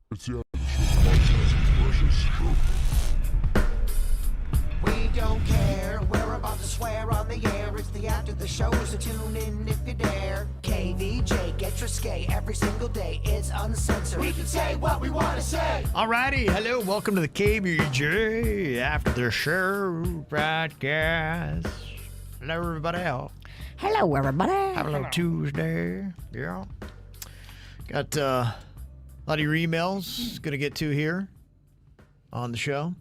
We don't care, we're about to swear on the air. It's the after the show, so tune in if you dare. KVJ, get risque every single day. It's uncensored. We can say what we want to say. Alrighty, hello, welcome to the KVJ After the Show podcast. Hello, everybody out. Hello, everybody. Hello, Tuesday. Yeah. Got a lot of your emails going to get to here on the show.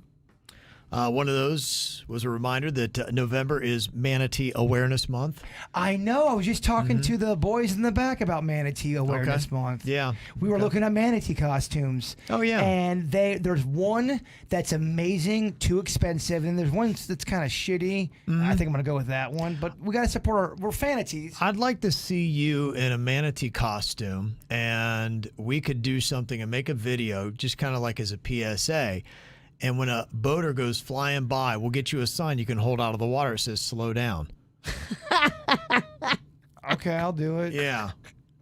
One of those was a reminder that November is Manatee Awareness Month. I know. I was just talking to the boys in the back about Manatee Awareness Month. Yeah. We were looking at manatee costumes. Oh, yeah. And there's one that's amazing, too expensive, and there's one that's kind of shitty. I think I'm going to go with that one. But we got to support we're fanaties. I'd like to see you in a manatee costume, and we could do something and make a video just kind of like as a PSA. And when a boater goes flying by, we'll get you a sign you can hold out of the water. It says, slow down. Okay, I'll do it. Yeah.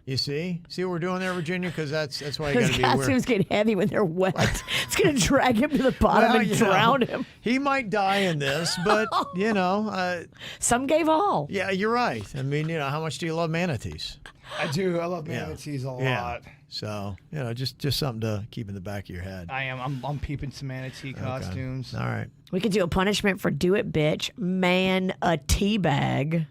You see? See what we're doing there, Virginia? Because that's why you got Those to be aware. costumes get heavy when they're wet. It's going to drag him to the bottom Well, and you know, drown him. He might die in this, but, Some gave all. yeah, you're right. I mean, how much do you love manatees? I do. I love manatees a lot. So, just something to keep in the back of your head. I am. I'm peeping some manatee costumes. All right. We could do a punishment for do it, bitch. Man a teabag.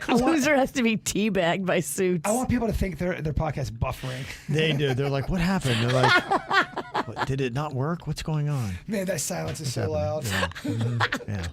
Loser has to be teabagged by Suits. I want people to think their podcast buffering. They do. They're like, what happened? They're like, what, did it not work? What's going on? Man, that silence is so loud. Yeah. Yeah.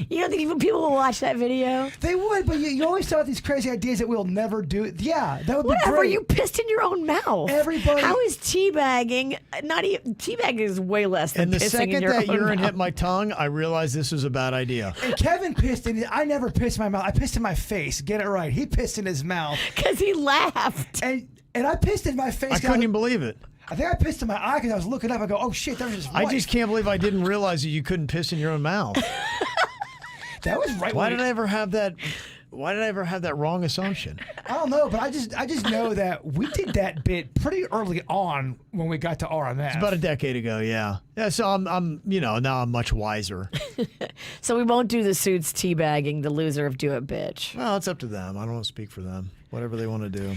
You don't think even people will watch that video? They would, but you always thought these crazy ideas that we'll never do. Yeah, that would be Whatever, great. you pissed in your own mouth. Everybody- How is teabagging? Not even teabagging is way less than And the pissing second in your that own urine mouth. hit my tongue, I realized this was a bad idea. And Kevin pissed in. I never pissed in my mouth. I pissed in my face. Get it right. He pissed in his mouth, Because he laughed. and I pissed in my face. I couldn't even believe it. I think I pissed in my eye because I was looking up. I go, oh shit, that was just. I white. just can't believe I didn't realize that you couldn't piss in your own mouth. That was right. Why when did I ever have that? Why did I ever have that wrong assumption? I don't know, but I just know that we did that bit pretty early on when we got to RMF. It's about a decade ago, yeah. Yeah, so I'm now I'm much wiser. So we won't do the Suits teabagging, the loser of Do It Bitch. Well, it's up to them. I don't want to speak for them. Whatever they want to do.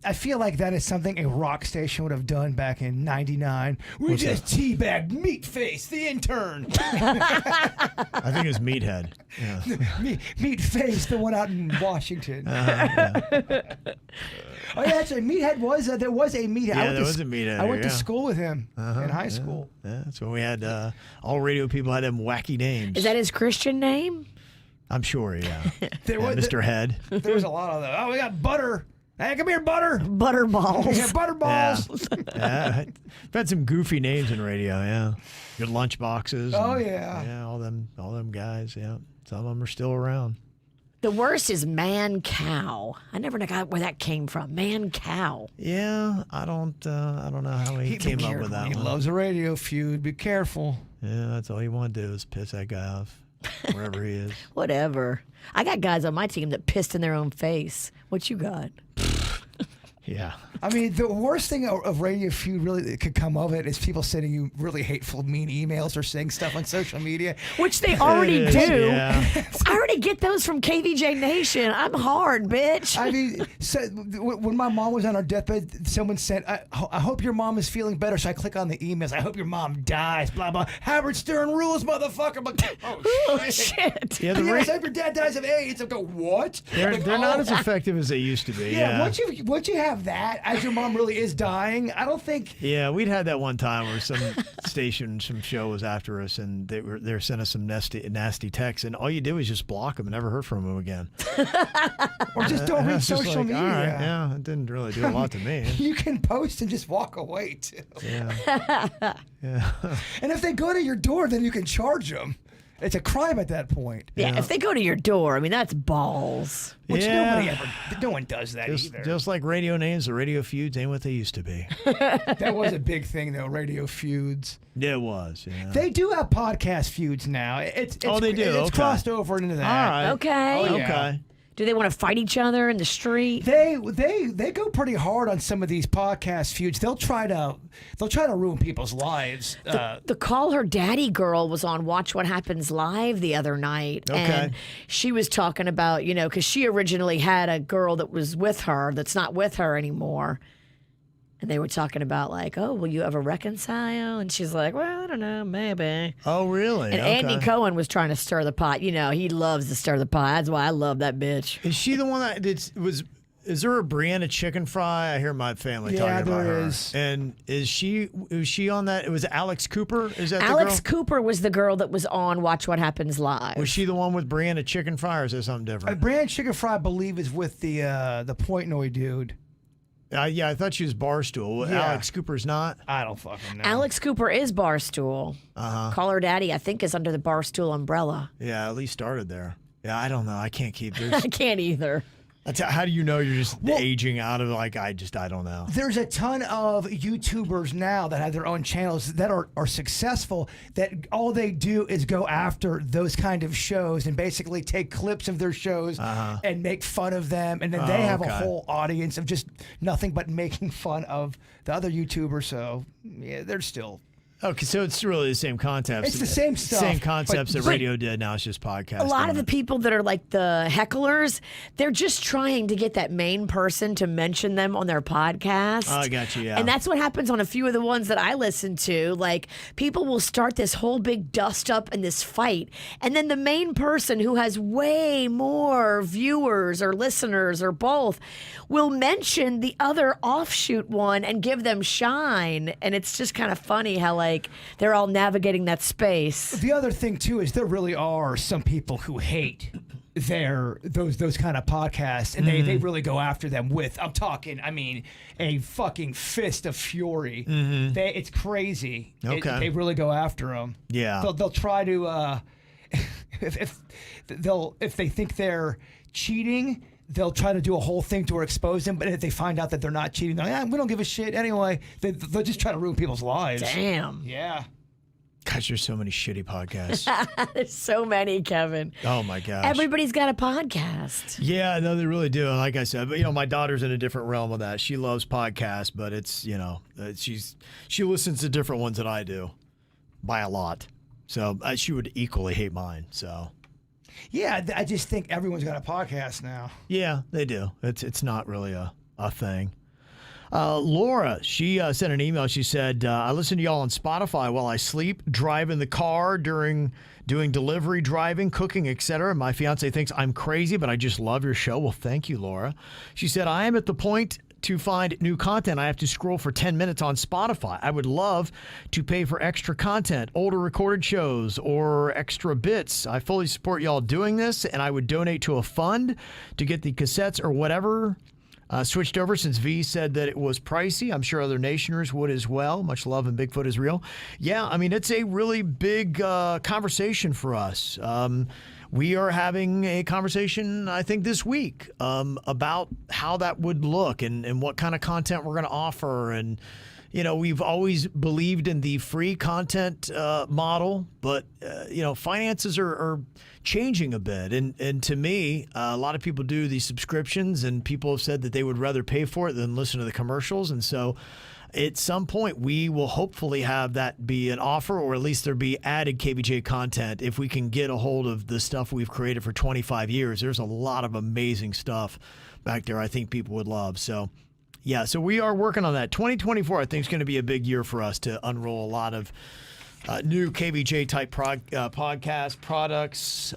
I feel like that is something a rock station would have done back in '99. We What's just teabagged Meatface, the intern. I think it's Meathead. Yeah. Meatface, the one out in Washington. Yeah. Oh yeah, that's right. Meathead was there was a Meathead. Yeah, there was a Meathead I went here, to yeah. school with him in high school. Yeah, that's when we had all radio people had them wacky names. Is that his Christian name? I'm sure, yeah. There Yeah, was Mr. Head. There was a lot of them. Oh, we got Butter. Hey, come here, Butter. Butterballs. Yeah, Butterballs. Yeah. I've had some goofy names in radio, yeah. Good lunch boxes. Oh, and, yeah. Yeah, all them guys, yeah. Some of them are still around. The worst is man cow. I never got where that came from. Man cow. Yeah, I don't know how he came up with that He one. loves a radio feud. Be careful. Yeah, that's all you want to do is piss that guy off, wherever he is. Whatever. I got guys on my team that pissed in their own face. What you got? Yeah. I mean, the worst thing of Radio Feud really that could come of it is people sending you really hateful, mean emails or saying stuff on social media. Which they already It is, do. yeah. I already get those from KVJ Nation. I'm hard, bitch. I mean, when my mom was on her deathbed, someone said, I hope your mom is feeling better. So I click on the emails. I hope your mom dies, blah, blah. Howard Stern rules, motherfucker. I'm like, Oh, shit. Yeah, yes, I hope your dad dies of AIDS. I go, what? they're Like, not oh. as effective as they used to be. Yeah, Yeah. once you have that, as your mom really is dying, I don't think. Yeah, we'd had that one time where some station, some show was after us, and they were sending us some nasty texts, and all you did was just block them and never heard from them again. Or just don't read It's just social like, media. all right, yeah, it didn't really do a lot to me. You can post and just walk away, too. Yeah, yeah. And if they go to your door, then you can charge them. It's a crime at that point. Yeah, if they go to your door, I mean, that's balls. Which Yeah. no one does that either. Just like radio names, the radio feuds ain't what they used to be. That was a big thing, though, radio feuds. Yeah, it was. Yeah. They do have podcast feuds now. It's Oh, they do? It's Okay. crossed over into that. All right. Okay. Oh, yeah. Okay. Do they want to fight each other in the street? They go pretty hard on some of these podcast feuds. They'll try to ruin people's lives. The Call Her Daddy girl was on Watch What Happens Live the other night. Okay. And she was talking about, because she originally had a girl that was with her that's not with her anymore. And they were talking about like, oh, will you ever reconcile? And she's like, well, I don't know, maybe. Oh, really? And Okay. Andy Cohen was trying to stir the pot. He loves to stir the pot. That's why I love that bitch. Is she the one that was? Is there a Brianna chicken fry? I hear my family talking about there her. is. And is she on that? It was Alex Cooper. Is that Alex the girl? Cooper was the girl that was on Watch What Happens Live. Was she the one with Brianna chicken fry, or is that something different? Brand Chicken Fry, I believe, is with the Portnoy dude. Yeah, I thought she was Barstool. Yeah. Alex Cooper's not. I don't fucking know. Alex Cooper is Barstool. Call Her Daddy, I think, is under the Barstool umbrella. Yeah, at least started there. Yeah, I don't know. I can't keep. I can't either. How do you know you're just aging out of like? I don't know. There's a ton of YouTubers now that have their own channels that are successful, that all they do is go after those kind of shows and basically take clips of their shows and make fun of them. And then they have a whole audience of just nothing but making fun of the other YouTubers. So, yeah, they're still... Okay, so it's really the same concepts. It's the same stuff. Same concepts that but radio did. Now it's just podcasting. A lot of the people that are like the hecklers, they're just trying to get that main person to mention them on their podcast. Oh, I got you, yeah. And that's what happens on a few of the ones that I listen to. Like, people will start this whole big dust up and this fight. And then the main person who has way more viewers or listeners or both will mention the other offshoot one and give them shine. And it's just kind of funny how, like, they're all navigating that space. The other thing too is there really are some people who hate those kind of podcasts, and they really go after them with, a fucking fist of fury. It's crazy. Okay. They really go after them. Yeah. They'll try to if they think they're cheating, they'll try to do a whole thing to expose them, but if they find out that they're not cheating, they're like, we don't give a shit anyway. They'll just try to ruin people's lives. Damn. Yeah. Gosh, there's so many shitty podcasts. There's so many, Kevin. Oh my gosh. Everybody's got a podcast. Yeah, no, they really do. And like I said, but my daughter's in a different realm of that. She loves podcasts, but it's she listens to different ones than I do by a lot. So she would equally hate mine. So. Yeah, I just think everyone's got a podcast now. Yeah, they do. It's not really a thing. Laura, she sent an email. She said, I listen to y'all on Spotify while I sleep, drive in the car, during doing delivery, driving, cooking, etc. My fiance thinks I'm crazy, but I just love your show. Well, thank you, Laura. She said, I am at the point to find new content, I have to scroll for 10 minutes on Spotify. I would love to pay for extra content, older recorded shows, or extra bits. I fully support y'all doing this, and I would donate to a fund to get the cassettes or whatever switched over, since V said that it was pricey. I'm sure other nationers would as well. Much love, and Bigfoot is real. Yeah, I mean, it's a really big conversation for us. We are having a conversation, I think, this week about how that would look and what kind of content we're going to offer. And, we've always believed in the free content model, but, finances are changing a bit. And to me, a lot of people do these subscriptions, and people have said that they would rather pay for it than listen to the commercials. And so at some point, we will hopefully have that be an offer, or at least there be added KVJ content if we can get a hold of the stuff we've created for 25 years. There's a lot of amazing stuff back there I think people would love. So, yeah, so we are working on that. 2024, I think, is going to be a big year for us to unroll a lot of new KVJ-type podcast products,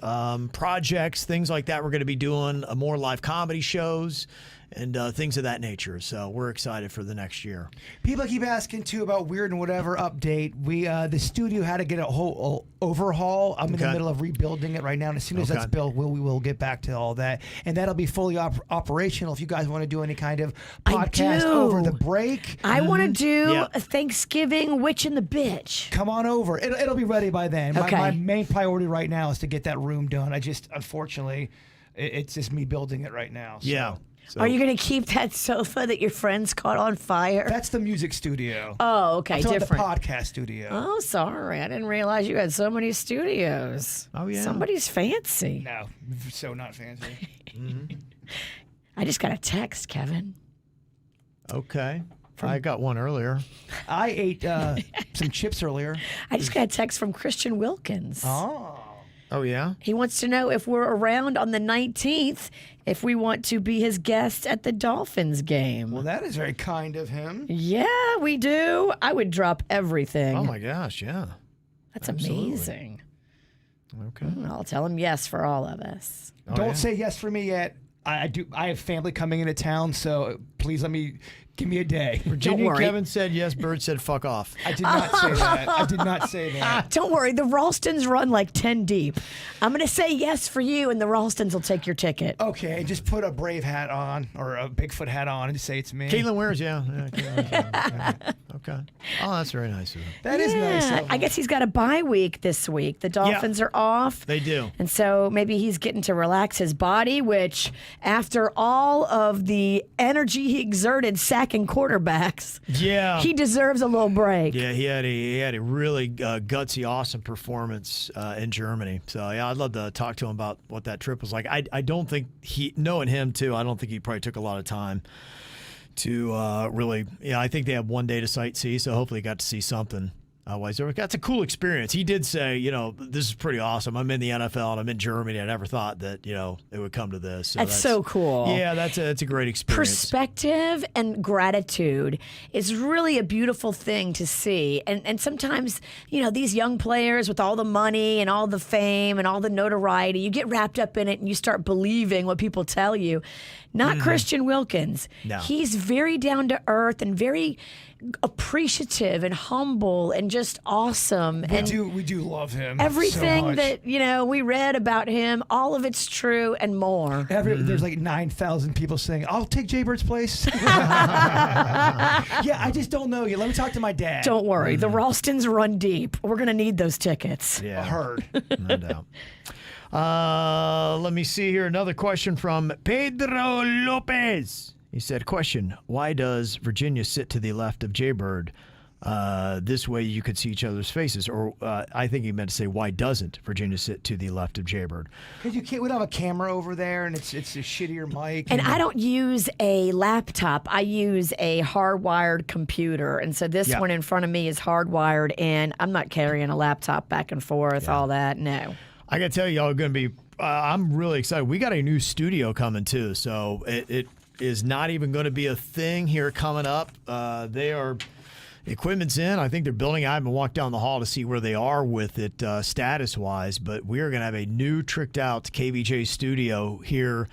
projects, things like that. We're going to be doing more live comedy shows and things of that nature. So we're excited for the next year. People keep asking, too, about Weird and Whatever update. The studio had to get a whole overhaul. I'm in the middle of rebuilding it right now. And as soon as that's built, we will get back to all that. And that'll be fully operational if you guys want to do any kind of podcast over the break. I want to do a Thanksgiving Witch and the Bitch. Come on over. It'll be ready by then. Okay. My main priority right now is to get that room done. Unfortunately, it's just me building it right now. So. Yeah. So, Are you going to keep that sofa that your friends caught on fire? That's the music studio. Oh, okay, I'm talking different. about the podcast studio. Oh, sorry. I didn't realize you had so many studios. Oh, yeah. Somebody's fancy. No, so not fancy. I just got a text, Kevin. Okay. I got one earlier. I ate some chips earlier. I just got a text from Christian Wilkins. Oh, yeah? He wants to know if we're around on the 19th, if we want to be his guest at the Dolphins game. Well, that is very kind of him. Yeah, we do. I would drop everything. Oh, my gosh, yeah. That's absolutely. amazing. Okay. I'll tell him yes for all of us. Oh, Don't yeah? say yes for me yet. I do. I have family coming into town, so please give me a day. Virginia worry. Kevin said yes, Bird said fuck off. I did not say that. I did not say that. Don't worry, the Ralstons run like 10 deep. I'm going to say yes for you, and the Ralstons will take your ticket. Okay, just put a Brave hat on or a Bigfoot hat on and just say it's me. Caitlin wears, yeah. Caitlin wears, yeah. Okay. Oh, that's very nice of him. That is nice. Yeah, Of I him. guess he's got a bye week this week. The Dolphins are off. They do. And so maybe he's getting to relax his body, which after all of the energy he exerted sacking quarterbacks, Yeah. he deserves a little break. Yeah, he had a really gutsy, awesome performance in Germany. So yeah, I'd love to talk to him about what that trip was like. I don't think knowing him too, I don't think he probably took a lot of time to really. Yeah, I think they have one day to sightsee, so hopefully he got to see something. Otherwise, that's a cool experience. He did say, this is pretty awesome. I'm in the NFL and I'm in Germany. I never thought that, it would come to this. So That's so cool. Yeah, that's a great experience. Perspective and gratitude is really a beautiful thing to see. And sometimes, these young players with all the money and all the fame and all the notoriety, you get wrapped up in it and you start believing what people tell you. Not Christian Wilkins. No. He's very down to earth and very appreciative and humble and just awesome. We do love him. Everything so much. that we read about him, all of it's true and more. There's like 9,000 people saying, "I'll take Jaybird's place." Yeah, I just don't know you. Let me talk to my dad. Don't worry, the Ralstons run deep. We're gonna need those tickets. Yeah, I heard. no doubt. Let me see here. Another question from Pedro Lopez. He said, question, why does Virginia sit to the left of Jaybird? This way you could see each other's faces. Or I think he meant to say, why doesn't Virginia sit to the left of Jaybird? Because we don't have a camera over there, and it's a shittier mic. And I don't use a laptop. I use a hardwired computer. And so this one in front of me is hardwired, and I'm not carrying a laptop back and forth, all that. No. I got to tell you, y'all are going to be, I'm really excited. We got a new studio coming too. So it is not even going to be a thing here coming up. Equipment's in. I think they're building. I haven't walked down the hall to see where they are with it status-wise, but we are going to have a new tricked-out KVJ studio here,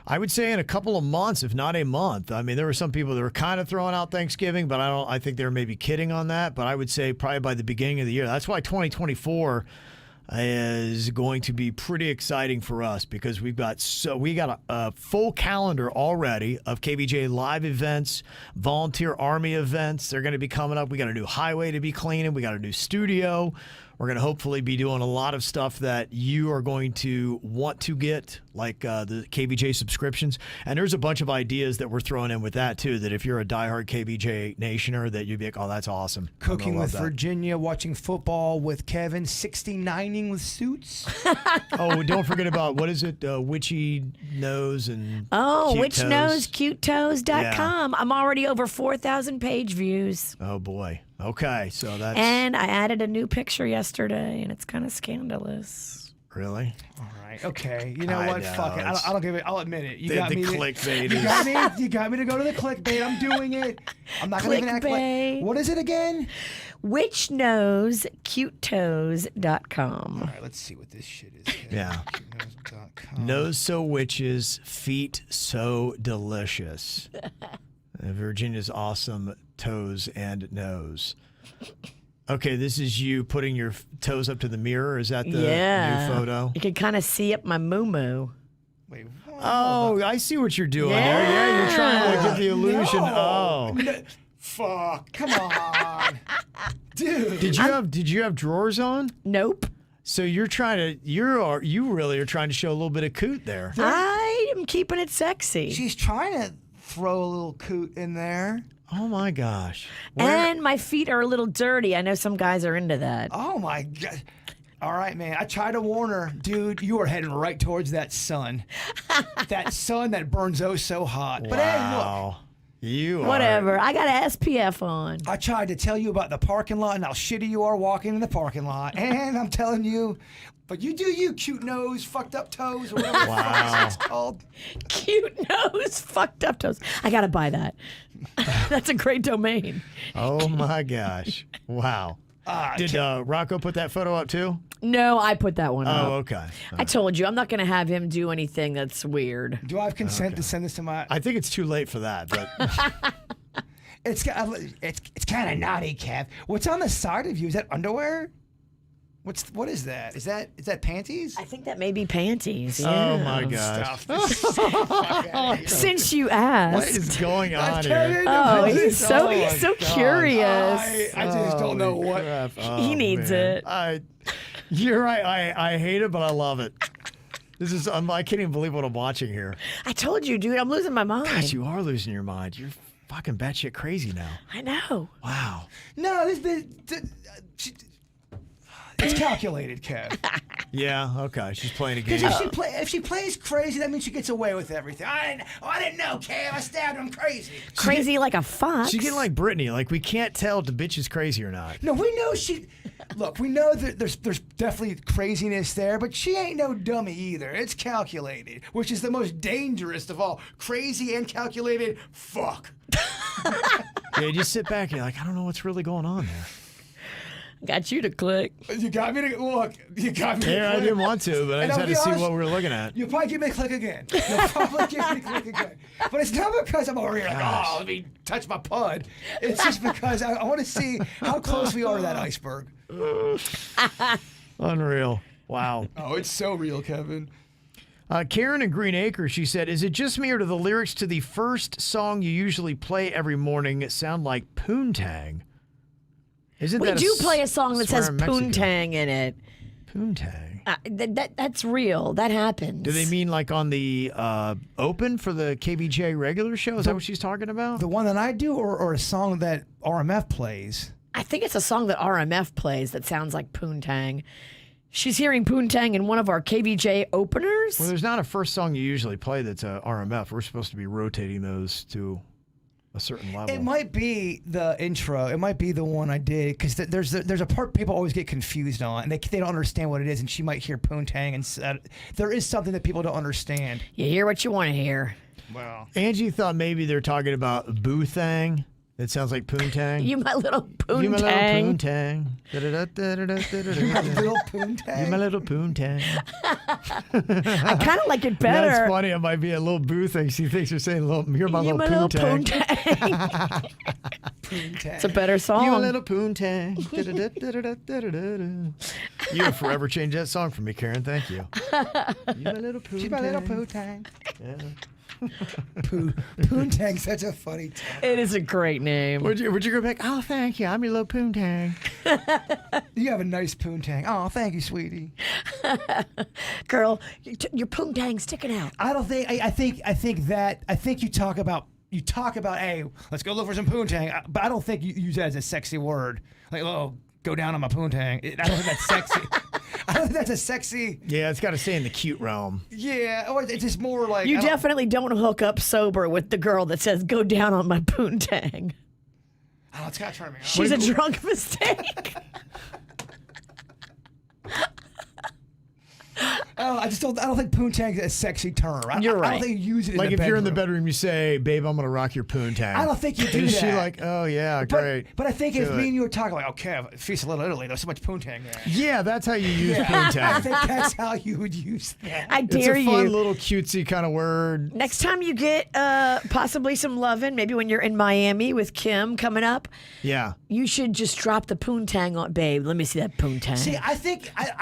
I would say in a couple of months, if not a month. I mean, there were some people that were kind of throwing out Thanksgiving, but I think they were maybe kidding on that, but I would say probably by the beginning of the year. That's why 2024 is going to be pretty exciting for us because we got a full calendar already of KVJ live events, volunteer army events. They're going to be coming up. We got a new highway to be cleaning. We got a new studio. We're going to hopefully be doing a lot of stuff that you are going to want to get, like the KVJ subscriptions. And there's a bunch of ideas that we're throwing in with that, too, that if you're a diehard KVJ nationer, that you'd be like, oh, that's awesome. Cooking with that. Virginia, watching football with Kevin, 69ing with Suits. Oh, don't forget about, what is it, Witchy Nose and Oh, Cute Toes. witchknowscutetoes.com. I'm already over 4,000 page views. Oh, boy. Okay, so that's... And I added a new picture yesterday, and it's kind of scandalous. Really? All right, okay. You know I what? know, Fuck it. it's- I don't give it. I'll admit it. You The got me. clickbait You is... got me. You got me to go to the clickbait. I'm doing it. I'm not gonna even act Clickbait. like. What is it again? witchknowscutetoes.com. All right, let's see what this shit is. Yeah. Cutenose.com. Nose so witches, feet so delicious. Virginia's awesome toes and nose. Okay, this is you putting your toes up to the mirror. Is that the new photo? You can kind of see up my moo-moo. Wait. What? Oh, I see what you're doing there. Yeah, you're trying to get the illusion. No. Oh. Fuck. Come on. Dude. Did you have drawers on? Nope. So you're trying to you really are trying to show a little bit of coot there. I'm I'm keeping it sexy. She's trying to throw a little coot in there. Oh my gosh. And my feet are a little dirty. I know some guys are into that. Oh my God. All right, man. I tried to warn her, dude. You are heading right towards that sun. That sun that burns so hot. But hey, look. Wow. You Whatever. I got an SPF on. I tried to tell you about the parking lot and how shitty you are walking in the parking lot. And I'm telling you, but you do you, cute nose, fucked up toes, or whatever the fuck it's called. Cute nose, fucked up toes. I gotta buy that. That's a great domain. Oh my gosh. Wow. Did Rocco put that photo up too? No, I put that one up. Oh, okay. I told you, I'm not going to have him do anything that's weird. Do I have consent to send this to my... I think it's too late for that, but It's kind of naughty, Kev. What's on the side of you? Is that underwear? What is that? Is that panties? I think that may be panties. oh Yeah. my gosh. Since you asked. What is going on here? Oh, he's so gosh. curious. I just don't know what. Crap. He Oh, needs man. it. You're right. I hate it, but I love it. I can't even believe what I'm watching here. I told you, dude, I'm losing my mind. Gosh, you are losing your mind. You're fucking batshit crazy now. I know. Wow. No, it's calculated, Kev. Yeah. Okay. She's playing a game. Because if she plays crazy, that means she gets away with everything. I didn't know, Kev. I stabbed him crazy. Crazy like a fox. She's getting like Brittany. Like we can't tell if the bitch is crazy or not. No, we know she. Look, we know that there's definitely craziness there, but she ain't no dummy either. It's calculated, which is the most dangerous of all. Crazy and calculated. Fuck. Yeah. You just sit back and you're like, I don't know what's really going on there. Got you to click. You got me to look. You got me. Yeah, to I click. didn't want to, but I And just I'll had to be see honest, what we were looking at. You'll probably give me a click again. You'll probably give me a click again. But it's not because I'm over here like, oh, let me touch my pud. It's just because I want to see how close we are to that iceberg. Unreal. Wow. Oh, it's so real, Kevin. Karen in Green Acres, she said, is it just me or do the lyrics to the first song you usually play every morning sound like Poontang? Isn't We that do play a song that swear says in Mexico? Poontang in it. Poontang. That's real. That happens. Do they mean like on the open for the KVJ regular show? Is that what she's talking about? The one that I do or a song that RMF plays? I think it's a song that RMF plays that sounds like Poontang. She's hearing Poontang in one of our KVJ openers. Well, there's not a first song you usually play that's RMF. We're supposed to be rotating those to a certain level. It might be the intro. It might be the one I did because there's a part people always get confused on, and they don't understand what it is. And she might hear Poontang, and there is something that people don't understand. You hear what you want to hear. Well, Angie thought maybe they're talking about Boo-Thang. It sounds like Poontang. You my little Poontang. You my little Poontang. little Poontang. You my little Poontang. I kind of like it better. That's funny. It might be a little Boo thing. She thinks you're saying you're my You little my little Poontang. Poontang. Poontang. It's a better song. You my little Poontang. You have forever changed that song for me, Karen. Thank you. You my little Poontang. She's my little Poontang. Yeah. Poontang's such a funny term. It is a great name. Would you go back? Oh, thank you. I'm your little Poontang. You have a nice Poontang. Oh, thank you, sweetie. Girl, your Poontang's sticking out. I don't think. I think you talk about. Hey, let's go look for some Poontang. But I don't think you use that as a sexy word. Like, oh, go down on my Poontang. I don't think that's sexy. I don't think that's a sexy. Yeah, it's got to stay in the cute realm. Yeah, or it's just more like. You definitely don't hook up sober with the girl that says, go down on my Poontang. Oh, it's got to turn me on. She's a drunk mistake. I don't think Poontang's a sexy term. You're I right. don't think you use it Like in the if you're in the bedroom. bedroom, you say, "Babe, I'm gonna rock your Poontang." I don't think you do Is that. she like, "Oh yeah, great"? But I think if Do me it. and you were talking like, okay, Feast of Little Italy, there's so much Poontang there. Yeah, that's how you use I Poontang. think that's how you would use that. I It's dare a fun you. little cutesy kind of word. Next time you get possibly some lovin', maybe when you're in Miami with Kim coming up, Yeah. you should just drop the Poontang on, babe. Let me see that Poontang. See, I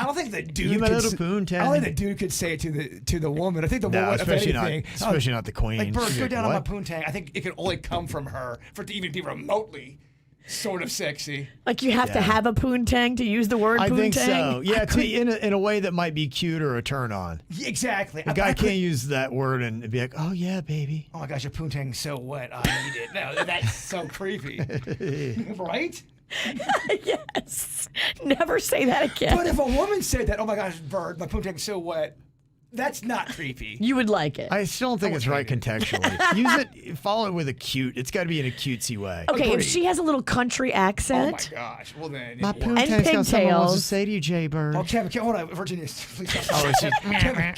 don't think the dude. You my could little s- Poontang. I don't think the dude could say it to the woman. I think the No, woman, especially if not, anything, especially not the queen. like, Bert, She's go like, down "What?" on my Poontang. I think it can only come from her for it to even be remotely Sort of sexy. Like you have to have a poontang to use the word poontang? I think so. Yeah, in a way that might be cute or a turn on. Exactly. A guy can't use that word and be like, oh, yeah, baby. Oh, my gosh, your poontang's so wet. I need it. No, that's so creepy. Right? Yes. Never say that again. But if a woman said that, oh, my gosh, Bird, my poontang's so wet, that's not creepy. You would like it. I still don't think it's right contextually. Use it, follow it with a cute. It's got to be in a cutesy way. Okay, Agreed. if she has a little country Oh, my accent. gosh. Well, then. My it works. poontang's got something wants to pigtails. say to you, Jay Bird. Oh, Kevin, hold on. Virginia, please stop Oh, talking. it's just,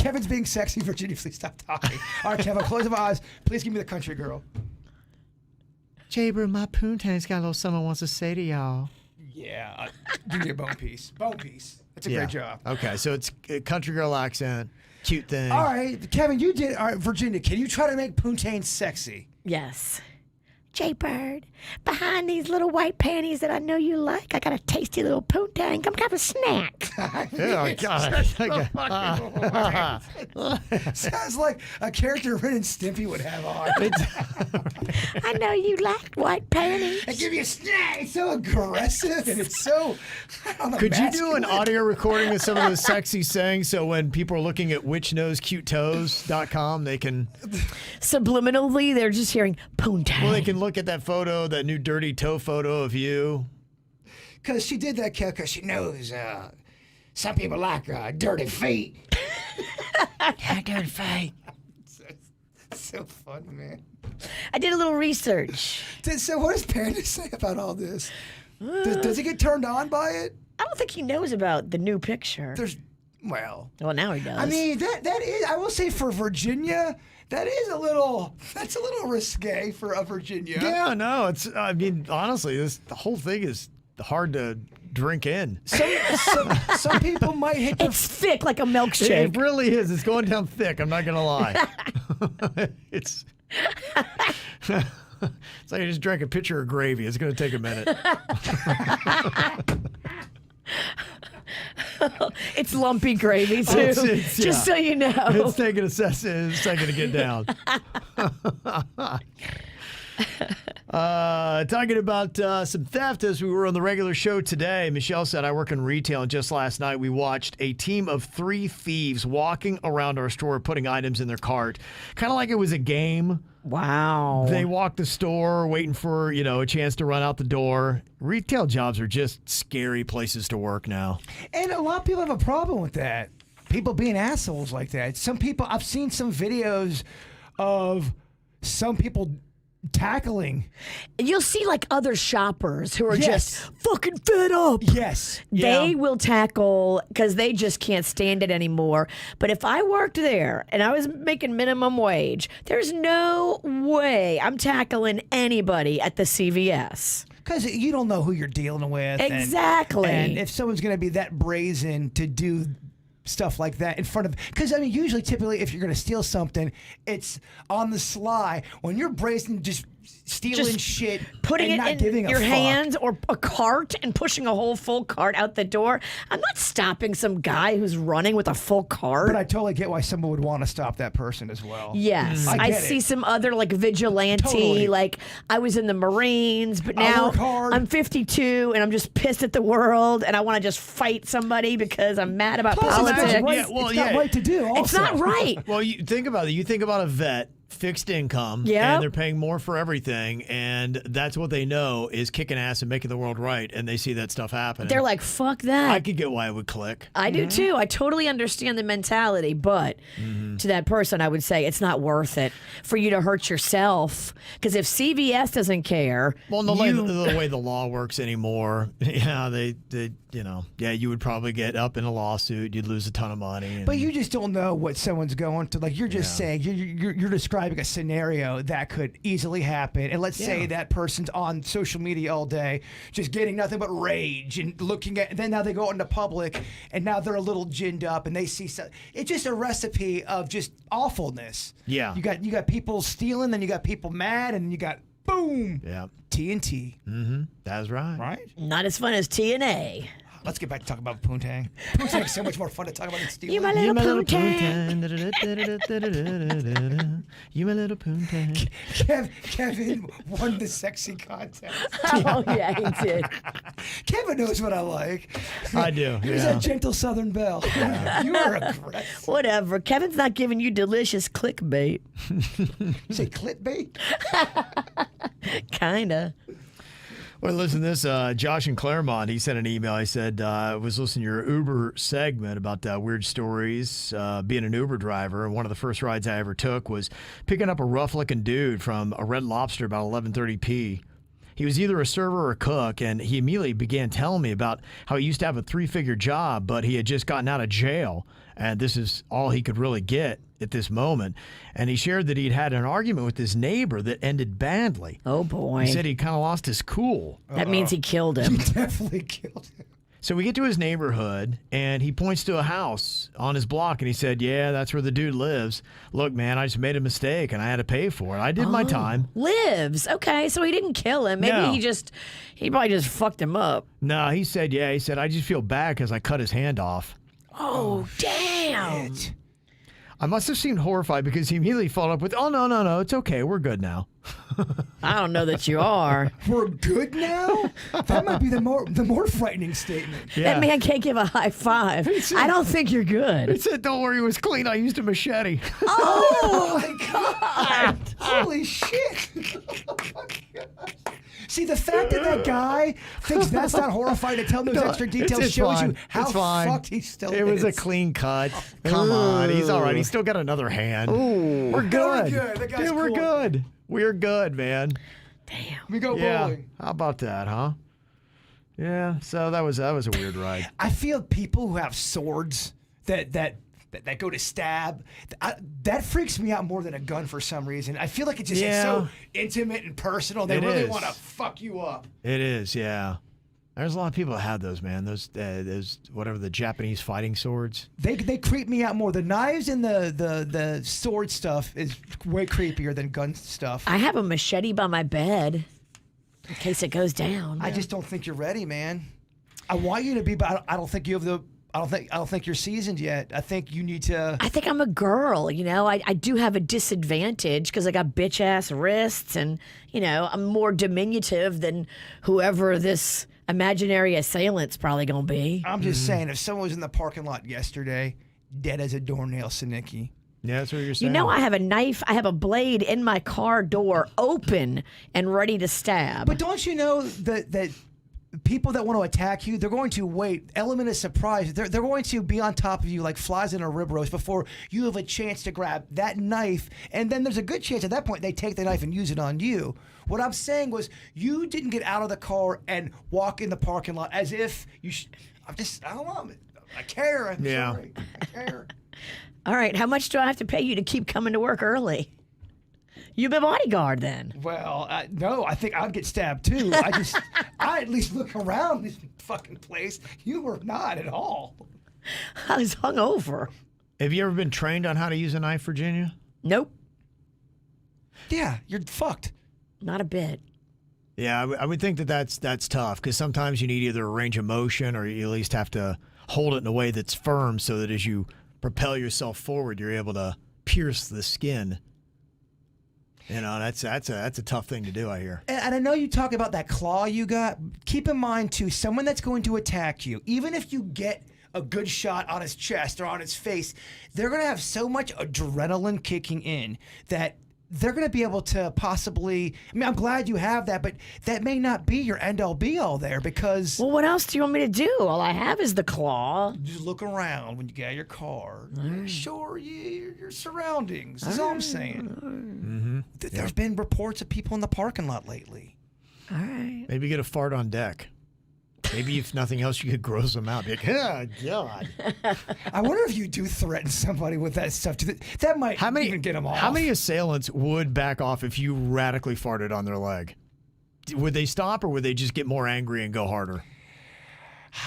Kevin's being sexy. Virginia, please stop talking. All right, Kevin, close my eyes. Please give me the country girl. Jay Bird, my poontang's got a little something wants to say to y'all. Yeah. Give me a bone piece. Bone piece. That's a great job. Okay, so it's a country girl accent, cute thing. All right, Kevin, you did. All right, Virginia, can you try to make poontang sexy? Yes. Jay Bird, behind these little white panties that I know you like, I got a tasty little poontang. Come have a snack. Oh, God. Sounds like a character Ren and Stimpy would have on. I know you like white panties. I give you a snack. It's so aggressive and it's so. Could you do an audio recording of some of those sexy sayings so when people are looking at whichknowscutetoes.com, they can. Subliminally, they're just hearing poontang. Well, they can look at that photo, that new dirty toe photo of you. Because she did that because she knows some people like dirty feet. Dirty feet. So fun, man. I did a little research. So what does Panda say about all this? Does he get turned on by it? I don't think he knows about the new picture. Well, Now he does. I mean, that is, I will say for Virginia, that's a little risque for a Virginia. Yeah, no, I mean, honestly, the whole thing is hard to drink in. Some people might hit the it's thick like a milkshake. It really is. It's going down thick. I'm not going to lie. It's like I just drank a pitcher of gravy. It's going to take a minute. It's lumpy gravy, too. It's just so you know. It's taking a second to get down. Talking about some theft as we were on the regular show today. Michelle said, I work in retail, and just last night we watched a team of 3 thieves walking around our store putting items in their cart. Kind of like it was a game. Wow. They walk the store waiting for, a chance to run out the door. Retail jobs are just scary places to work now. And a lot of people have a problem with that. People being assholes like that. Some people, I've seen some videos of some people tackling. You'll see like other shoppers who are Yes. just fucking fed up. Yes. They will tackle because they just can't stand it anymore. But if I worked there and I was making minimum wage, there's no way I'm tackling anybody at the CVS. Because you don't know who you're dealing with. Exactly. And if someone's going to be that brazen to do stuff like that in front of, because I mean, typically, if you're going to steal something, it's on the sly. When you're brazen, just stealing shit, Putting and it not in giving your a fuck. hands or a cart and pushing a whole full cart out the door. I'm not stopping some guy who's running with a full cart. But I totally get why someone would want to stop that person as well. Yes, I I get see it. some other like vigilante, Totally. like I was in the Marines, but I now work hard. I'm 52 and I'm just pissed at the world and I want to just fight somebody because I'm mad about Plus, it's politics. not right, Yeah, well, it's not yeah. right to do. Also. It's not right. Well, you think about it. You think about a vet, fixed income, Yep. and they're paying more for everything, and that's what they know is kicking ass and making the world right, and they see that stuff happening. They're like, fuck that. I could get why it would click. I do too. I totally understand the mentality, but to that person, I would say it's not worth it for you to hurt yourself. Because if CVS doesn't care, Well, the way the law works anymore, you would probably get up in a lawsuit. You'd lose a ton of money. And, But you just don't know what someone's going to. Like, you're just saying, you're describing a scenario that could easily happen. And let's say that person's on social media all day, just getting nothing but rage and looking at, and then now they go into public and now they're a little ginned up and they see something. It's just a recipe of just awfulness. Yeah. You got people stealing, then you got people mad, and then you got, boom, yeah, TNT. that's right. Right? not as fun as TNA. Let's get back to talking about Poontang. Poontang's so much more fun to talk about than Steely. You my You little my little poontang. poontang. You my little poontang. Kevin won the sexy contest. Oh, yeah, he did. Kevin knows what I like. I do. He's Yeah. that gentle Southern belle. You are aggressive. Whatever. Kevin's not giving you delicious clickbait. You say clickbait? Kinda. Well, listen to this. Josh in Claremont, he sent an email. He said, I was listening to your Uber segment about weird stories being an Uber driver. And one of the first rides I ever took was picking up a rough-looking dude from a Red Lobster about 11:30 p. He was either a server or a cook, and he immediately began telling me about how he used to have a 3-figure job, but he had just gotten out of jail, and this is all he could really get at this moment. And he shared that he'd had an argument with his neighbor that ended badly. Oh, boy. He said he kind of lost his cool. That means he killed him. Definitely killed him. So we get to his neighborhood, and he points to a house on his block, and he said, yeah, that's where the dude lives. Look, man, I just made a mistake, and I had to pay for it. I did my time. Lives. Okay, so he didn't kill him. Maybe No. he probably just fucked him up. No, he said, I just feel bad because I cut his hand off. Oh, damn. Shit. I must have seemed horrified because he immediately followed up with, oh, no, it's okay. We're good now. I don't know that you are. We're good now? That might be the more frightening statement. That man can't give a high five. I don't think you're He good. said, don't worry, it was clean. I used a machete. Oh my God! Holy shit! Oh my God. See, the fact that that guy thinks that's not horrifying to tell those extra details it's shows fine. you how It's fine. fucked he still is. It was a clean cut. Come on. He's all right. He's still got another hand. We're good. good. That guy's Dude, we're cool. good. We're good, man. Damn. We go Yeah. bowling. How about that, huh? Yeah. So that was a weird ride. I feel people who have swords that go to stab, that freaks me out more than a gun for some reason. I feel like it's just it's so intimate and personal. They It really is. want to fuck you up. It is, yeah. There's a lot of people that have those, man. Those whatever the Japanese fighting swords. They creep me out more. The knives and the sword stuff is way creepier than gun stuff. I have a machete by my bed in case it goes down. I just don't think you're ready, man. I want you to be, but I don't think you have the. I don't think you're seasoned yet. I think you need to. I think I'm a girl, you know. I do have a disadvantage because I got bitch ass wrists and, you know, I'm more diminutive than whoever this imaginary assailant's probably going to be. I'm just saying, if someone was in the parking lot yesterday, dead as a doornail, Sinicki. Yeah, that's what you're You saying. know, I have a knife, I have a blade in my car door open and ready to stab. But don't you know that people that want to attack you, they're going to wait. Element of surprise. They're going to be on top of you like flies in a rib roast before you have a chance to grab that knife. And then there's a good chance at that point they take the knife and use it on you. What I'm saying was you didn't get out of the car and walk in the parking lot as if you I don't know. I care. I'm sorry. I care. All right, how much do I have to pay you to keep coming to work early? You be bodyguard then. Well, no, I think I'd get stabbed too. I at least look around this fucking place. You were not at all. I was hungover. Have you ever been trained on how to use a knife, Virginia? Nope, Yeah, you're fucked. not a bit. Yeah, I would think that's tough because sometimes you need either a range of motion or you at least have to hold it in a way that's firm so that as you propel yourself forward, you're able to pierce the skin. You know, that's a tough thing to do, I hear. And I know you talk about that claw you got. Keep in mind, too, someone that's going to attack you, even if you get a good shot on his chest or on his face, they're going to have so much adrenaline kicking in that they're going to be able to possibly, I mean, I'm glad you have that, but that may not be your end-all be-all there because Well, what else do you want me to do? All I have is the claw. just look around when you get out of your car. Sure, your surroundings. That's all I'm saying. There's been reports of people in the parking lot lately. All right. Maybe get a fart on deck. Maybe if nothing else, you could gross them out. Be like, oh, God. I wonder if you do threaten somebody with that stuff. That might even get them off. How many assailants would back off if you radically farted on their leg? Would they stop or would they just get more angry and go harder?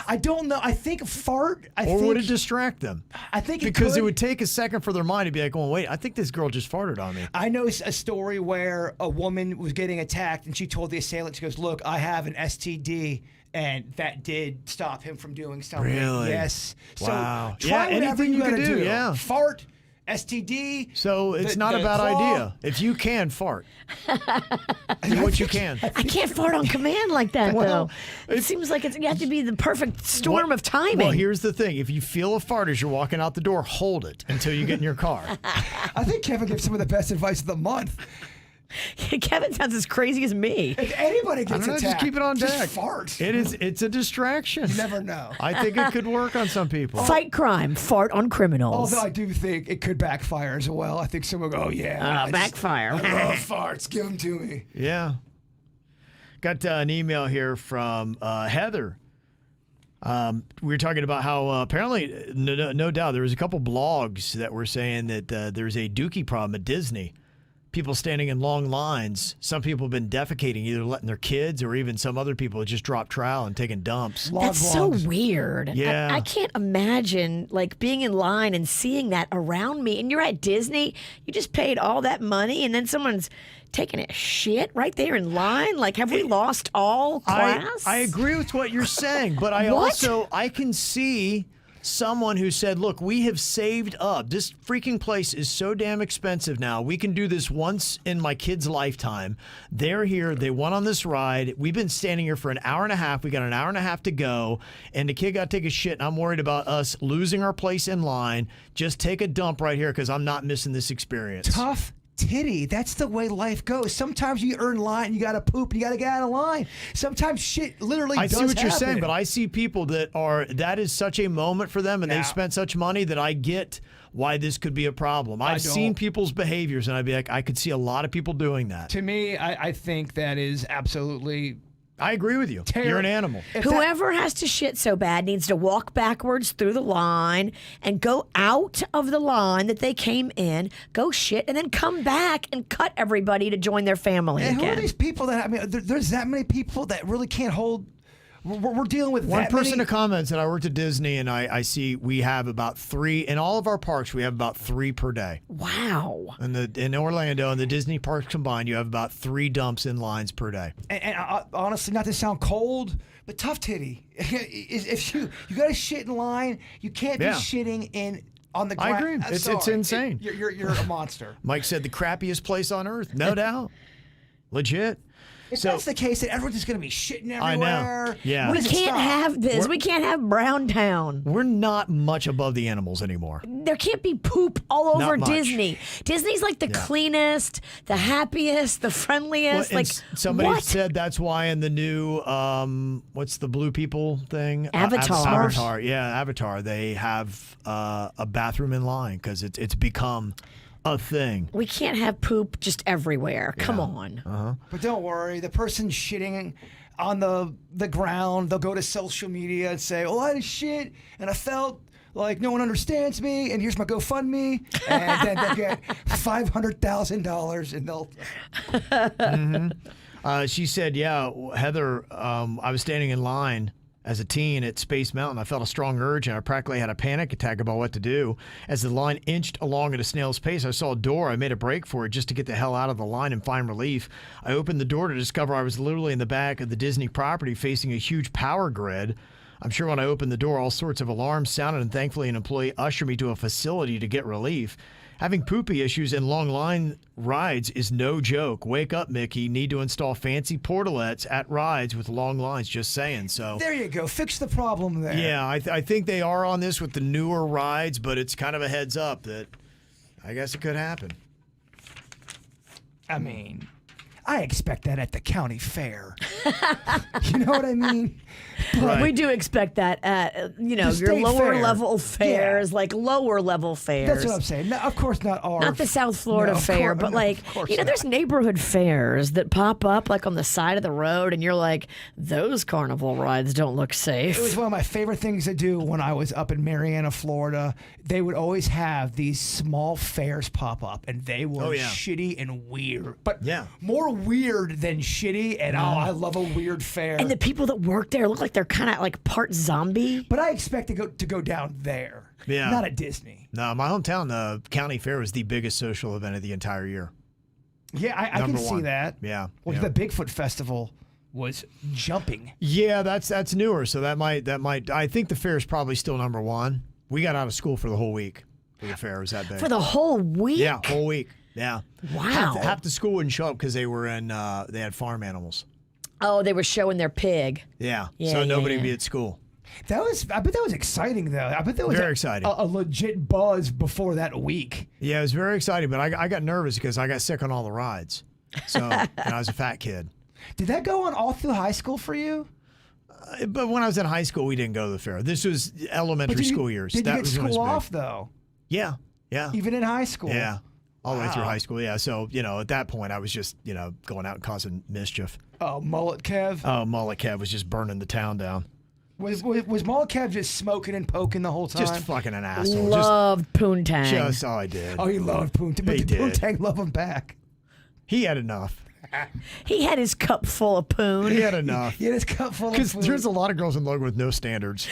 I don't know. I think fart. Or would it distract them? I think because it it would take a second for their mind to be like, "Oh wait, I think this girl just farted on me." I know a story where a woman was getting attacked, and she told the assailant, she goes, "Look, I have an STD." And that did stop him from doing something. Really? Yes. Wow. So try whatever anything you gotta can do. Yeah. Fart, STD. So it's not a bad idea. If you can fart, do what you can. I can't fart on command like that, though. It seems like you have to be the perfect storm of timing. Well, here's the thing. If you feel a fart as you're walking out the door, hold it until you get in your car. I think Kevin gives some of the best advice of the month. Kevin sounds as crazy as me. If anybody gets attacked, just keep it on deck. Just fart. It's a distraction. You never know. I think it could work on some people. Fight crime, fart on criminals. Although I do think it could backfire as well. I think someone will go, yeah. Backfire. I love farts. Give them to me. Yeah. Got an email here from Heather. We were talking about how apparently, no doubt, there was a couple blogs that were saying that there's a dookie problem at Disney. People standing in long lines. Some people have been defecating, either letting their kids or even some other people just drop trowel and taking dumps. That's so weird. Yeah. I can't imagine like being in line and seeing that around me. And you're at Disney, you just paid all that money and then someone's taking a shit right there in line. Like, have we lost all class? I agree with what you're saying, but I can see someone who said, look, we have saved up. This freaking place is so damn expensive now. We can do this once in my kid's lifetime. They're here. They went on this ride. We've been standing here for an hour and a half. We got an hour and a half to go. And the kid got to take a shit. And I'm worried about us losing our place in line. Just take a dump right here because I'm not missing this experience. Tough titty. That's the way life goes. Sometimes you earn line, you got to poop, and you got to get out of line. Sometimes shit literally does happen. I see what you're saying, but I see people that is such a moment for them, and they've spent such money that I get why this could be a problem. I've seen people's behaviors, and I'd be like, I could see a lot of people doing that. To me, I think that is absolutely... I agree with you. You're an animal. Whoever has to shit so bad needs to walk backwards through the line and go out of the line that they came in, go shit, and then come back and cut everybody to join their family and again. Who are these people that, I mean, there's that many people that really can't hold... We're dealing with one that person many... to comments that I worked at Disney, and I see we have about 3 in all of our parks. We have about 3 per day. Wow. In Orlando and the Disney parks combined, you have about 3 dumps in lines per day. And honestly, not to sound cold, but tough titty. If you got to shit in line, you can't be shitting on the ground. I agree. It's insane. You're a monster. Mike said the crappiest place on earth, no doubt. Legit. If that's the case, then everyone's just going to be shitting everywhere. I know. Yeah. We can't have this. We can't have Brown Town. We're not much above the animals anymore. There can't be poop all over Not much. Disney. Disney's like the cleanest, the happiest, the friendliest. Well, like somebody said that's why in the new what's the blue people thing? Avatar. Avatar. Yeah, Avatar. They have a bathroom in line because it's become a thing. We can't have poop just everywhere. Come on. But don't worry, the person shitting on the ground, they'll go to social media and say, "Oh, I had a shit and I felt like no one understands me, and here's my GoFundMe," and then they'll get $500,000 and they'll. She said, "Yeah, Heather. I was standing in line as a teen at Space Mountain. I felt a strong urge, and I practically had a panic attack about what to do. As the line inched along at a snail's pace, I saw a door. I made a break for it just to get the hell out of the line and find relief. I opened the door to discover I was literally in the back of the Disney property facing a huge power grid. I'm sure when I opened the door, all sorts of alarms sounded, and thankfully an employee ushered me to a facility to get relief. Having poopy issues and long line rides is no joke. Wake up, Mickey. Need to install fancy portalettes at rides with long lines. Just saying." So there you go. Fix the problem there. Yeah, I think they are on this with the newer rides, but it's kind of a heads up that I guess it could happen. I mean, I expect that at the county fair. You know what I mean? Right. We do expect that at, your state lower fair. level fairs, like lower level fairs. That's what I'm saying. No, of course, not our. Not the South Florida No, fair, but there's neighborhood fairs that pop up like on the side of the road, and you're like, those carnival rides don't look safe. It was one of my favorite things to do when I was up in Marianna, Florida. They would always have these small fairs pop up, and they were shitty and weird. But more weird than shitty, and I love of a weird fair. And the people that work there look like they're kind of like part zombie. But I expect to go down there. Yeah. Not at Disney. No, my hometown, the county fair, was the biggest social event of the entire year. Yeah, I can Number see one. that. Yeah. Well, yeah. the Bigfoot Festival was jumping. Yeah, that's newer. So that might. I think the fair is probably still number one. We got out of school for the whole week. For the fair was that big. For the whole week? Yeah, whole week. Yeah. Wow. Half the school wouldn't show up because they were in. They had farm animals. Oh, they were showing their pig. Yeah. Yeah, So nobody yeah. would be at school. I bet that was exciting though. I bet that was Very exciting. a legit buzz before that week. Yeah, it was very exciting, but I got nervous because I got sick on all the rides. So and I was a fat kid. Did that go on all through high school for you? But when I was in high school, we didn't go to the fair. This was elementary school years. Did you get was when it was school big. off though? Yeah. Yeah. Even in high school? Yeah. All the way through Wow. high school. Yeah. So, at that point, I was just, going out and causing mischief. Oh, Mullet Kev. Oh, Mullet Kev was just burning the town down. Was Mullet Kev just smoking and poking the whole time? Just fucking an asshole. Loved Poontang. Just all I did. Oh, he loved Poontang, but He did did. Poontang love him back? He had enough. He had his cup full of poon. He had enough. He had his cup full of Because food. there's a lot of girls in Logan with no standards.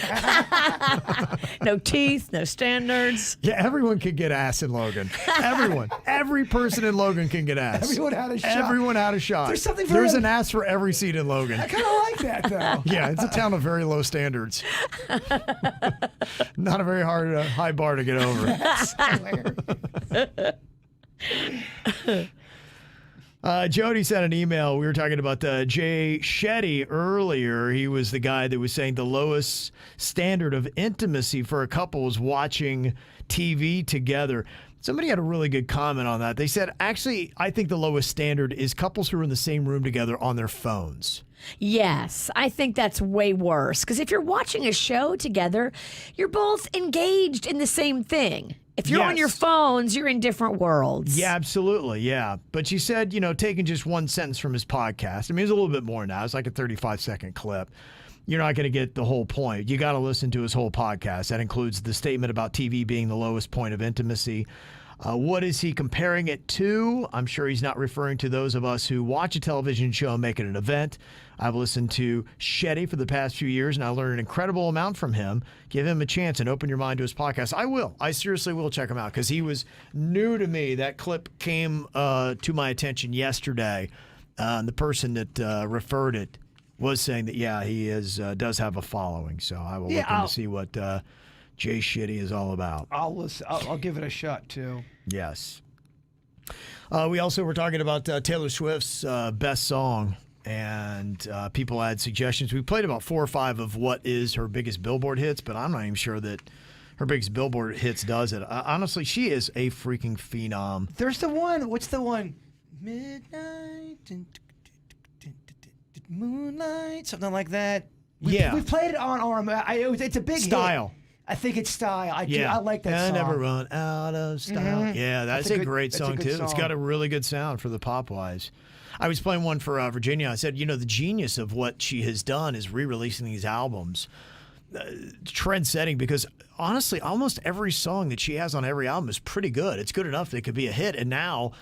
No teeth, no standards. Yeah, everyone can get ass in Logan. Everyone. Every person in Logan can get ass. Everyone had a shot. Everyone had a shot. There's something for There's every- an ass for every seat in Logan. I kind of like that though. Yeah, it's a town of very low standards. Not a very high bar to get over. Jody sent an email. We were talking about Jay Shetty earlier. He was the guy that was saying the lowest standard of intimacy for a couple was watching TV together. Somebody had a really good comment on that. They said, actually, I think the lowest standard is couples who are in the same room together on their phones. Yes, I think that's way worse. Because if you're watching a show together, you're both engaged in the same thing. If you're on your Yes. phones, you're in different worlds. Yeah, absolutely. Yeah. But she said, taking just one sentence from his podcast. I mean, it's a little bit more now. It's like a 35-second clip. You're not going to get the whole point. You got to listen to his whole podcast. That includes the statement about TV being the lowest point of intimacy. What is he comparing it to? I'm sure he's not referring to those of us who watch a television show and make it an event. I've listened to Shetty for the past few years, and I learned an incredible amount from him. Give him a chance and open your mind to his podcast. I will. I seriously will check him out because he was new to me. That clip came to my attention yesterday. The person that referred it was saying that, yeah, he does have a following. So I will look in to see what Jay Shetty is all about. I'll listen. I'll give it a shot too. Yes. We also were talking about Taylor Swift's best song, and people had suggestions. We played about 4 or 5 of what is her biggest Billboard hits, but I'm not even sure that her biggest Billboard hits does it. Honestly, she is a freaking phenom. There's the one. What's the one? Midnight, moonlight, something like that. We played it on our. It's a big Style. hit. I think it's Style. I like that I song. never run out of style. Yeah, that's a great song, too. It's got a really good sound for the pop-wise. I was playing one for Virginia. I said, the genius of what she has done is re-releasing these albums. Trend-setting, because honestly, almost every song that she has on every album is pretty good. It's good enough that it could be a hit. And now,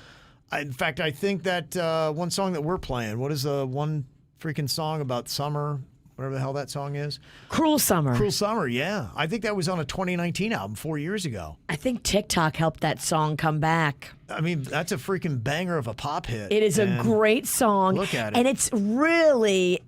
in fact, I think that one song that we're playing, what is the one freaking song about summer? Whatever the hell that song is. Cruel Summer. Cruel Summer, yeah. I think that was on a 2019 album 4 years ago. I think TikTok helped that song come back. I mean, that's a freaking banger of a pop hit. It is a great song. Look at it. And it's really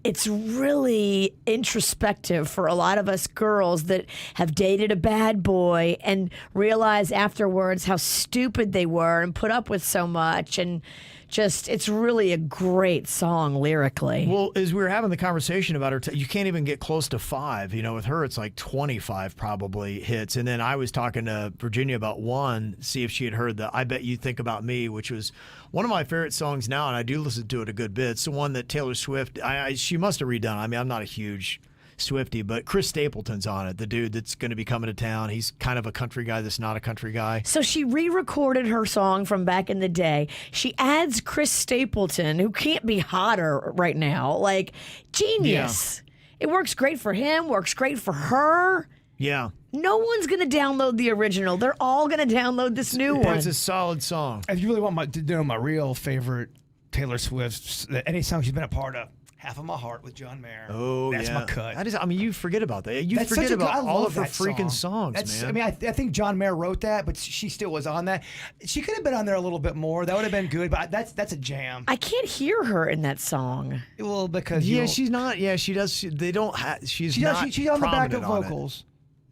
introspective for a lot of us girls that have dated a bad boy and realize afterwards how stupid they were and put up with so much. And just, it's really a great song lyrically. Well, as we were having the conversation about her, you can't even get close to 5. With her, it's like 25 probably hits. And then I was talking to Virginia about one, see if she had heard the I Bet You Think About Me, which was one of my favorite songs now, and I do listen to it a good bit. It's the one that Taylor Swift, she must have redone. I mean, I'm not a huge Swiftie, but Chris Stapleton's on it, the dude that's going to be coming to town. He's kind of a country guy that's not a country guy. So she re-recorded her song from back in the day. She adds Chris Stapleton, who can't be hotter right now. Like, genius. Yeah. It works great for him, works great for her. Yeah. No one's going to download the original. They're all going to download this new one. It's a solid song. If you really want to know my real favorite Taylor Swift, any song she's been a part of, Half of My Heart with John Mayer. Oh, that's yeah. my cut. I mean, you forget about that. You That's forget such a good- about I all love of her that freaking song. songs, man. I mean, I think John Mayer wrote that, but she still was on that. She could have been on there a little bit more. That would have been good, but that's a jam. I can't hear her in that song. Well, because yeah, she's not. Yeah, she does. They don't have. She's not. she's on the backup prominent on it. vocals.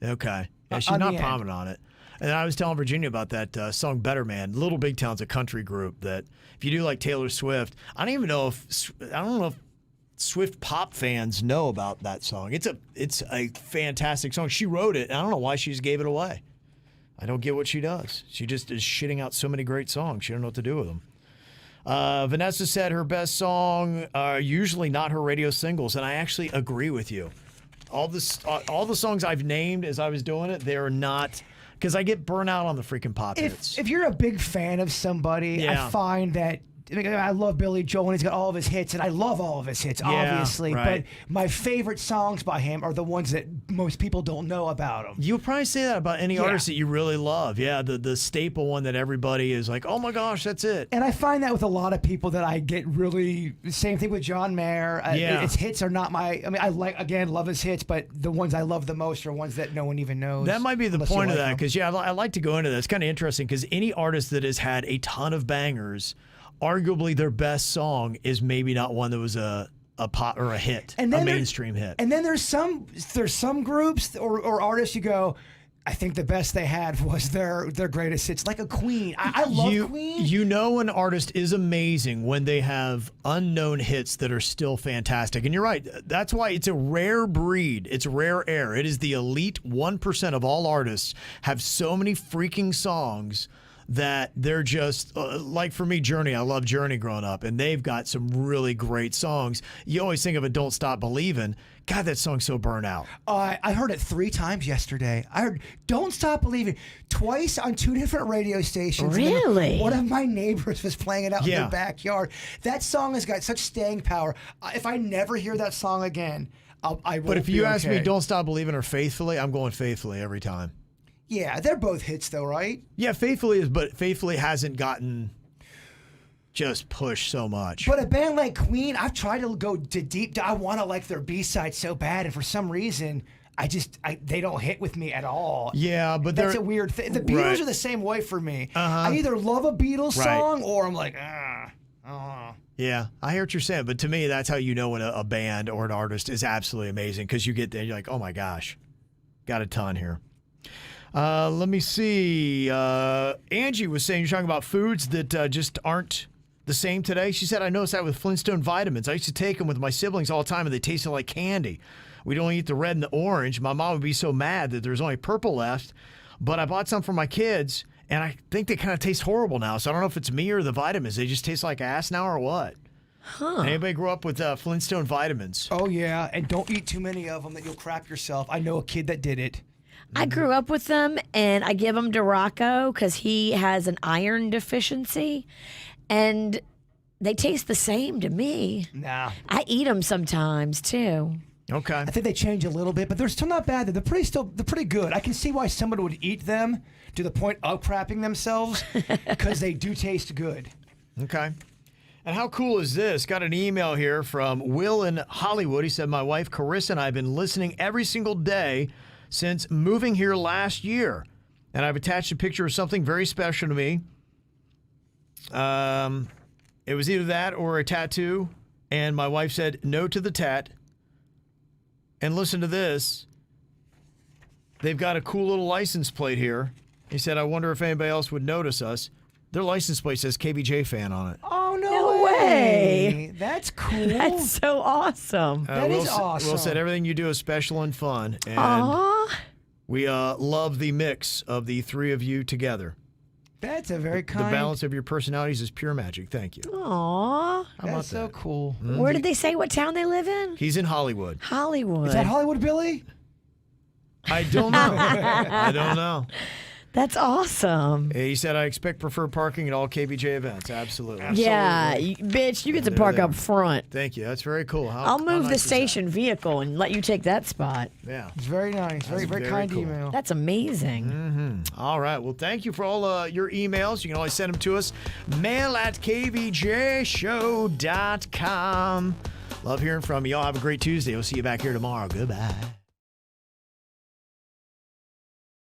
Okay. Yeah, she's on the not end. prominent on it. And I was telling Virginia about that song "Better Man." Little Big Town's a country group that, if you do like Taylor Swift, I don't know if Swift pop fans know about that song. It's a fantastic song. She wrote it. And I don't know why she just gave it away. I don't get what she does. She just is shitting out so many great songs. She don't know what to do with them. Vanessa said her best song are usually not her radio singles, and I actually agree with you. All the songs I've named as I was doing it, they're not, because I get burnt out on the freaking pop hits. If you're a big fan of somebody, Yeah. I find that. I love Billy Joel, and he's got all of his hits, and I love all of his hits, obviously. right. But my favorite songs by him are the ones that most people don't know about him. You'll probably say that about any Yeah. artist that you really love. Yeah, the staple one that everybody is like, oh my gosh, that's it. And I find that with a lot of people that I get really, same thing with John Mayer. Yeah. His hits are not I love his hits, but the ones I love the most are ones that no one even knows. That might be the unless you point of like that, them. because I like to go into that. It's kind of interesting because any artist that has had a ton of bangers, arguably their best song is maybe not one that was a pop or a hit, a mainstream hit. And then there's some groups or artists you go, I think the best they had was their greatest hits, like a Queen. I love Queen. You know an artist is amazing when they have unknown hits that are still fantastic. And you're right. That's why it's a rare breed. It's rare air. It is the elite 1% of all artists have so many freaking songs that they're just like, for me, Journey. I love Journey growing up, and they've got some really great songs. You always think of it, Don't Stop Believin'. God, that song's so burnt out. I heard it 3 times yesterday. I heard Don't Stop Believing twice on 2 different radio stations. And then Really? one of my neighbors was playing it out in Yeah. their backyard. That song has got such staying power. If I never hear that song again, I won't But if be you ask me okay. Don't Stop Believin' or Faithfully, I'm going Faithfully every time. Yeah, they're both hits though, right? Yeah, Faithfully is, but Faithfully hasn't gotten just pushed so much. But a band like Queen, I've tried to go to deep. I want to like their B-side so bad, and for some reason, they don't hit with me at all. Yeah, but That's they're a weird thing. The Beatles Right. are the same way for me. Uh-huh. I either love a Beatles Right. song or I'm like, Yeah, I hear what you're saying, but to me, that's how you know when a band or an artist is absolutely amazing, because you get there, you're like, oh my gosh, got a ton here. Let me see. Angie was saying, you're talking about foods that just aren't the same today. She said, I noticed that with Flintstone vitamins. I used to take them with my siblings all the time, and they tasted like candy. We'd only eat the red and the orange. My mom would be so mad that there's only purple left, but I bought some for my kids, and I think they kind of taste horrible now. So I don't know if it's me or the vitamins. They just taste like ass now or what. Anybody grew up with Flintstone vitamins? oh yeah, and don't eat too many of them that you'll crap yourself. I know a kid that did it. I grew up with them, and I give them to Rocco because he has an iron deficiency, and they taste the same to me. Nah, I eat them sometimes too. Okay. I think they change a little bit, but they're still not bad. They're pretty good. I can see why somebody would eat them to the point of crapping themselves because they do taste good. Okay. And how cool is this? Got an email here from Will in Hollywood. He said, my wife Carissa and I have been listening every single day since moving here last year. And I've attached a picture of something very special to me. It was either that or a tattoo. And my wife said, no to the tat. And listen to this. They've got a cool little license plate here. He said, I wonder if anybody else would notice us. Their license plate says KVJ fan on it. Oh No way. That's cool. That's so awesome. That Will is awesome. Will said everything you do is special and fun. And Aw. we love the mix of the three of you together. That's a very The kind. balance of your personalities is pure magic. Thank you. Aw. How about That's so that? cool. Where did they say what town they live in? He's in Hollywood. Hollywood. Is that Hollywood Billy? I don't know. I don't know. That's awesome. He said, I expect preferred parking at all KVJ events. Absolutely. Yeah, bitch, you get to They're park there. up front. Thank you. That's very cool. I'll move the station vehicle and let you take that spot. Yeah. It's very nice. Very, very very kind cool. email. That's amazing. All right. Well, thank you for all your emails. You can always send them to us. Mail@kvjshow.com. Love hearing from you. Y'all have a great Tuesday. We'll see you back here tomorrow. Goodbye.